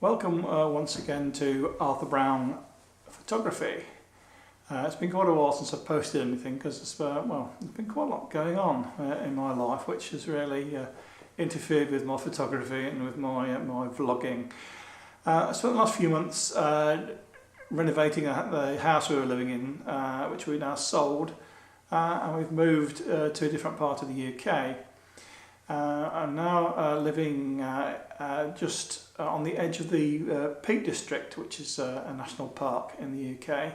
Welcome once again to Arthur Brown Photography. It's been quite a while since I've posted anything because there's been quite a lot going on in my life which has really interfered with my photography and with my vlogging. I spent the last few months renovating the house we were living in, which we now sold, and we've moved to a different part of the UK. I'm now living just on the edge of the Peak District, which is a national park in the UK,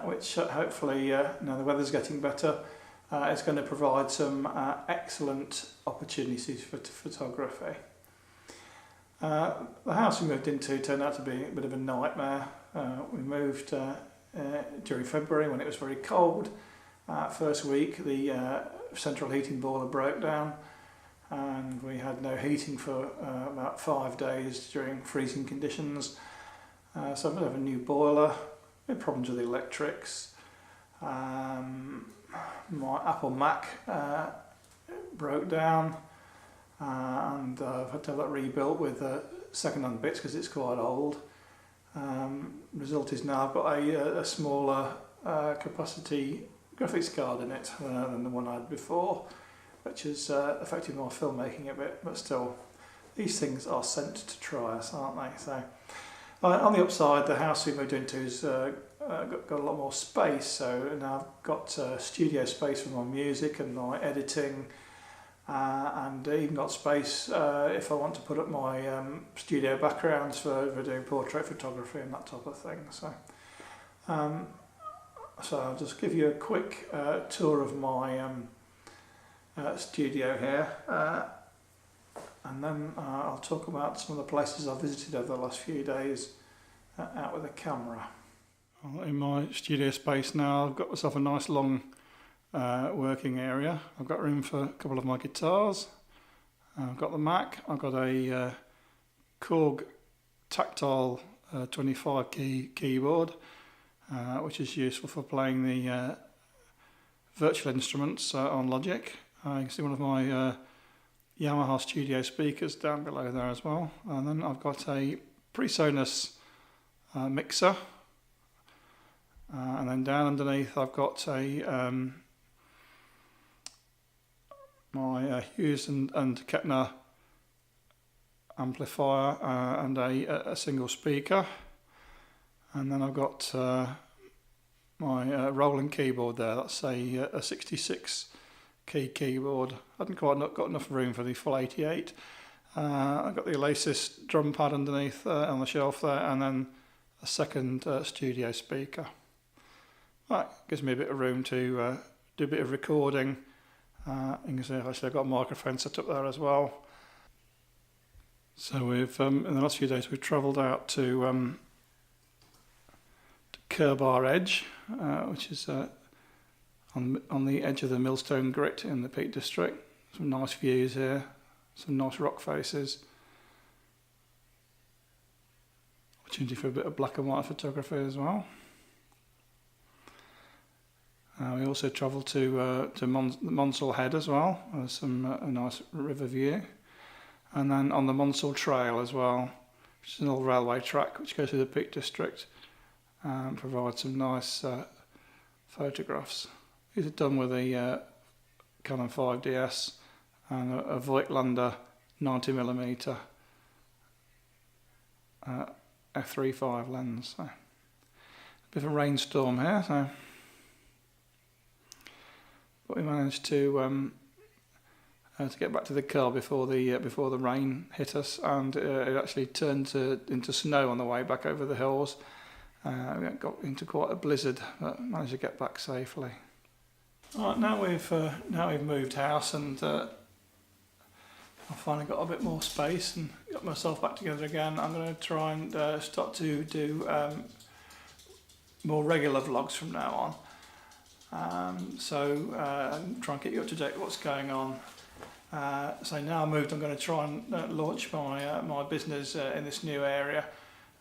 which hopefully, now the weather's getting better, is going to provide some excellent opportunities for photography. The house we moved into turned out to be a bit of a nightmare. We moved during February when it was very cold. First week the central heating boiler broke down, and we had no heating for about 5 days during freezing conditions. So a bit of a new boiler, we had problems with the electrics. My Apple Mac broke down, and I've had to have that rebuilt with second-hand bits because it's quite old. Result is now I've got a smaller capacity graphics card in it than the one I had before, which has affected my filmmaking a bit, but still, these things are sent to try us, aren't they? So, on the upside, the house we moved into has got a lot more space, so now I've got studio space for my music and my editing, and even got space if I want to put up my studio backgrounds for doing portrait photography and that type of thing. So I'll just give you a quick tour of my studio here, and then I'll talk about some of the places I've visited over the last few days out with a camera. In my studio space now, I've got myself a nice long working area. I've got room for a couple of my guitars. I've got the Mac. I've got a Korg tactile 25 key keyboard, which is useful for playing the virtual instruments on Logic. You can see one of my Yamaha studio speakers down below there as well. And then I've got a PreSonus mixer. And then down underneath I've got a my Hughes and Kettner amplifier and a single speaker. And then I've got my Roland keyboard there. That's a 66 key keyboard. I hadn't quite got enough room for the full 88. I've got the Oasis drum pad underneath on the shelf there, and then a second studio speaker. That gives me a bit of room to do a bit of recording. You can see actually I've got a microphone set up there as well. So we've in the last few days we've travelled out to Kerbar Edge, which is on the edge of the Millstone Grit in the Peak District. Some nice views here, some nice rock faces. Opportunity for a bit of black and white photography as well. We also travelled to Monsall Head as well. There's a nice river view. And then on the Monsall Trail as well, which is an old railway track which goes through the Peak District and provides some nice photographs. These are done with a Canon 5DS and a Voigtlander 90mm f3.5 lens. So, a bit of a rainstorm here, but we managed to get back to the car before the rain hit us, and it actually turned into snow on the way back over the hills. We got into quite a blizzard, but managed to get back safely. Right, now we've moved house, and I've finally got a bit more space and got myself back together again. I'm going to try and start to do more regular vlogs from now on. Try and get you up to date with what's going on. So now I'm moved, I'm going to try and launch my business in this new area.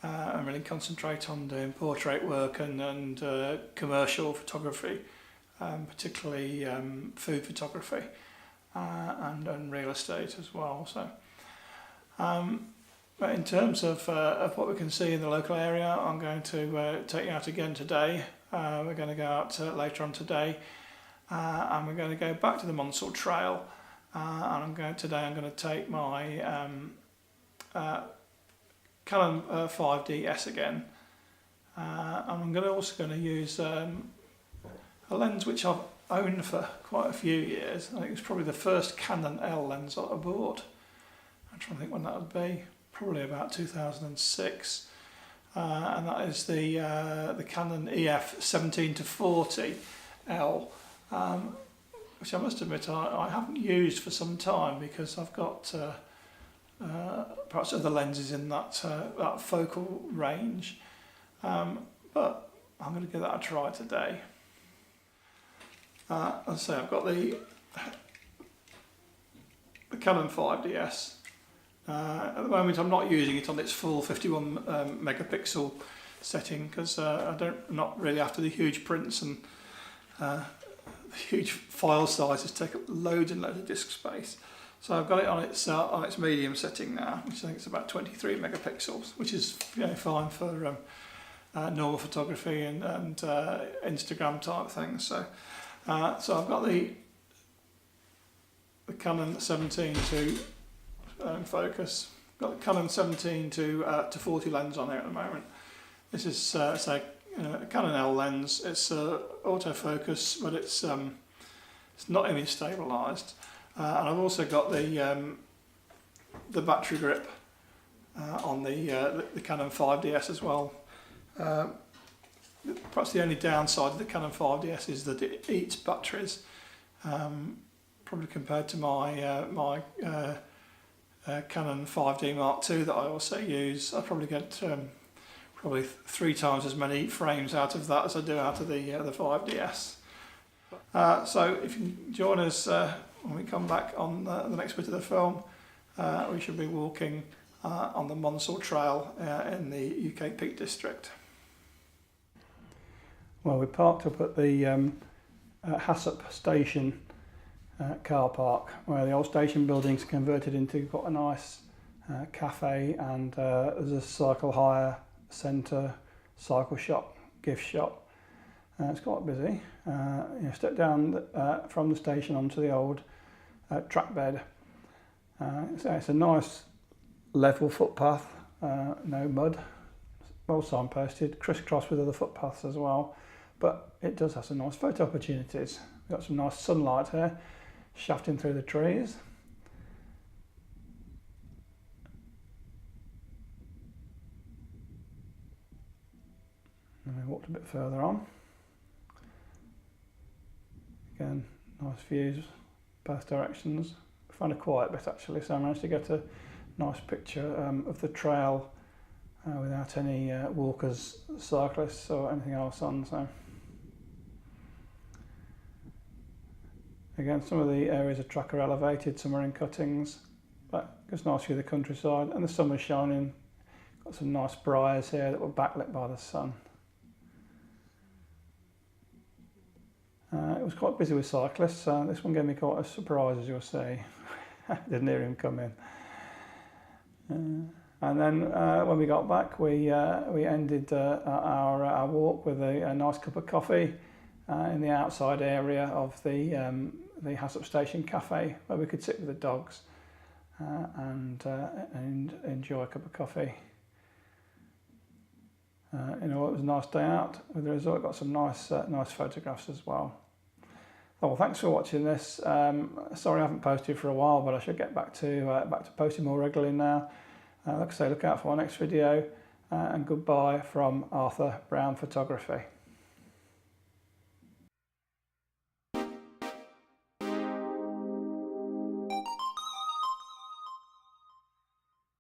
And really concentrate on doing portrait work and commercial photography, particularly food photography and real estate as well. So But in terms of what we can see in the local area, I'm going to take you out again today. We're going to go out later on today, and we're going to go back to the Monsall Trail. And today I'm going to take my Canon 5DS again, and I'm also going to use a lens which I've owned for quite a few years. I think it was probably the first Canon L lens that I bought. I'm trying to think when that would be. Probably about 2006, and that is the Canon EF 17-40 L, which I must admit I haven't used for some time because I've got perhaps other lenses in that focal range, but I'm going to give that a try today. As I say, I've got the Canon 5DS. At the moment I'm not using it on its full 51 megapixel setting because I'm not really after the huge prints, and the huge file sizes take up loads and loads of disk space. So I've got it on its medium setting now, which I think is about 23 megapixels, which is fine for normal photography and Instagram type things. So I've got the Canon 17 to focus. Got the Canon 17 to 40 lens on here at the moment. This is a Canon L lens. It's autofocus, but it's not image stabilized. And I've also got the battery grip on the Canon 5DS as well. Perhaps the only downside of the Canon 5DS is that it eats batteries. Probably compared to my Canon 5D Mark II that I also use, I probably get probably 3 times as many frames out of that as I do out of the 5DS. So if you can join us when we come back on the next bit of the film, we should be walking on the Monsall Trail in the UK Peak District. Well, we parked up at the Hassop Station car park, where the old station building's converted into quite a nice cafe, and there's a cycle hire centre, cycle shop, gift shop. It's quite busy. Step down from the station onto the old track bed. It's a nice level footpath, no mud, well signposted, crisscrossed with other footpaths as well, but it does have some nice photo opportunities. We've got some nice sunlight here shafting through the trees. And we walked a bit further on. Again, nice views, both directions. I found a quiet bit actually, so I managed to get a nice picture of the trail without any walkers, cyclists or anything else on. So again, some of the areas of track are elevated, some are in cuttings, but it's nice view of the countryside, and the sun was shining. Got some nice briars here that were backlit by the sun. It was quite busy with cyclists, so this one gave me quite a surprise, as you'll see. Didn't hear him come in. And then when we got back, we ended our walk with a nice cup of coffee in the outside area of the Hassop Station Cafe, where we could sit with the dogs and enjoy a cup of coffee. It was a nice day out. With the result, got some nice photographs as well. Oh, well, thanks for watching this. Sorry I haven't posted for a while, but I should get back to posting more regularly now. Like I say, look out for our next video, and goodbye from Arthur Brown Photography.